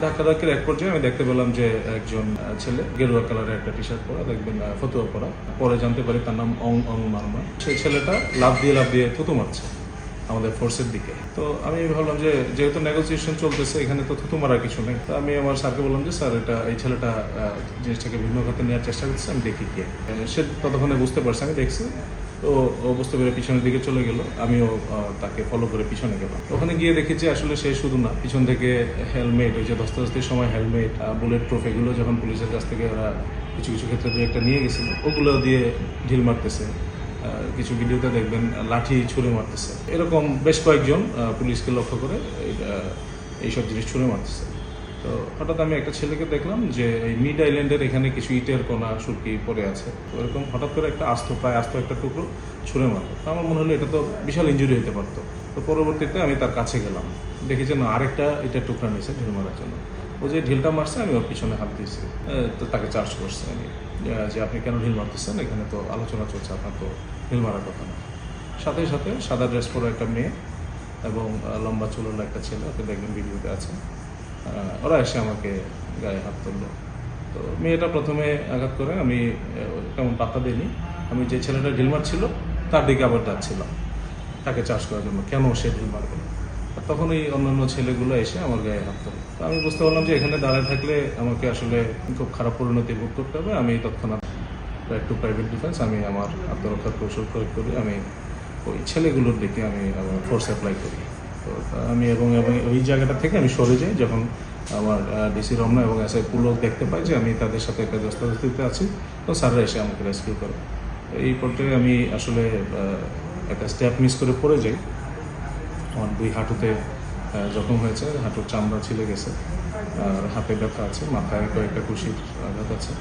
ধাক্কাধাক্কির এক পর্যায়ে আমি দেখতে পেলাম যে একজন ছেলে গেরুয়া কালারের একটা টি শার্ট পরা, দেখবেন ফতুয়া পরা, পরে জানতে পারি তার নাম অং মার্মা। সেই ছেলেটা লাফ দিয়ে থুতু মারছে আমাদের ফোর্সের দিকে। তো আমি ভাবলাম যে যেহেতু নেগোসিয়েশন চলতেছে, এখানে তো থুতু মারার কিছু নেই। তো আমি আমার স্যারকে বললাম যে স্যার, এই ছেলেটা জিনিসটাকে ভিন্ন খাতে নেওয়ার চেষ্টা করছে, আমি দেখি কি। সে ততক্ষণে বুঝতে পারছে আমি দেখছি। তো ও বুঝতে পেরে পিছনের দিকে চলে গেল, আমিও তাকে ফলো করে পিছনে গেলাম। ওখানে গিয়ে দেখি যে আসলে সে শুধু না, পিছন থেকে হেলমেট, ওই যে ধস্তাধস্তির সময় হেলমেট, বুলেট প্রুফ, এগুলো যখন পুলিশের কাছ থেকে ওরা কিছু ক্ষেত্রে দু একটা নিয়ে গেছিল, ওগুলো দিয়ে ঢিল মারতেছে। কিছু ভিডিওতে দেখবেন লাঠি ছুঁড়ে মারতেছে। এরকম বেশ কয়েকজন পুলিশকে লক্ষ্য করে এইসব জিনিস ছুঁড়ে মারতেছে। তো হঠাৎ আমি একটা ছেলেকে দেখলাম যে এই মিড আইল্যান্ডের এখানে কিছু ইটের কোনা সুরকি পড়ে আছে। তো এরকম হঠাৎ করে একটা প্রায় আস্ত একটা টুকরো ছুঁড়ে মারলো। তো আমার মনে হলো এটা তো বিশাল ইনজুরি হতে পারতো। তো পরবর্তীতে আমি তার কাছে গেলাম, দেখি যে না, আরেকটা ইটের টুকরা নিয়েছে ঢিল মারার জন্য। ও যে ঢিলটা মারছে, আমি ওর পিছনে হাত দিয়েছি। তো তাকে চার্জ করছে আমি যে আপনি কেন ঢিল মারতেছেন, এখানে তো আলোচনা চলছে, আপনার তো ঢিল মারার কথা না। সাথে সাথে সাদা ড্রেস পরা একটা মেয়ে এবং লম্বা চুলের একটা ছেলে, ওকে দেখবেন ভিডিওতে আছে, ওরা এসে আমাকে গায়ে হাত তুললো। তো মেয়েটা প্রথমে আঘাত করে, আমি তেমন পাত্তা দিইনি। আমি যে ছেলেটা ঢিল মারছিল তার দিকে আবার যাচ্ছিলাম তাকে চার্জ করার জন্য, কেন সে ঢিল মারবে। আর তখন এই অন্যান্য ছেলেগুলো এসে আমার গায়ে হাত তোলে। তো আমি বুঝতে পারলাম যে এখানে দাঁড়ায় থাকলে আমাকে আসলে খুব খারাপ পরিণতি ভোগ করতে হবে। আমি তৎক্ষণাৎ একটু প্রাইভেট ডিফেন্স, আমি আমার আত্মরক্ষার কৌশল প্রয়োগ করি। আমি ওই ছেলেগুলোর দিকে আমি ফোর্স অ্যাপ্লাই করি। তো আমি এবং ওই জায়গাটা থেকে আমি সরে যাই যখন আমার ডিসি রমনা এবং এসআই পুলক দেখতে পাই যে আমি তাদের সাথে একটা ধস্তাধস্তিতে আছি। তো স্যাররা এসে আমাকে রেস্কিউ করে। এই পর্যায়ে আমি আসলে একটা স্টেপ মিস করে পড়ে যাই। আমার দুই হাঁটুতে জখম হয়েছে, হাঁটুর চামড়া ছিলে গেছে, আর হাতে ব্যথা আছে, মাথায় কয়েকটা কুশির আঘাত আছে।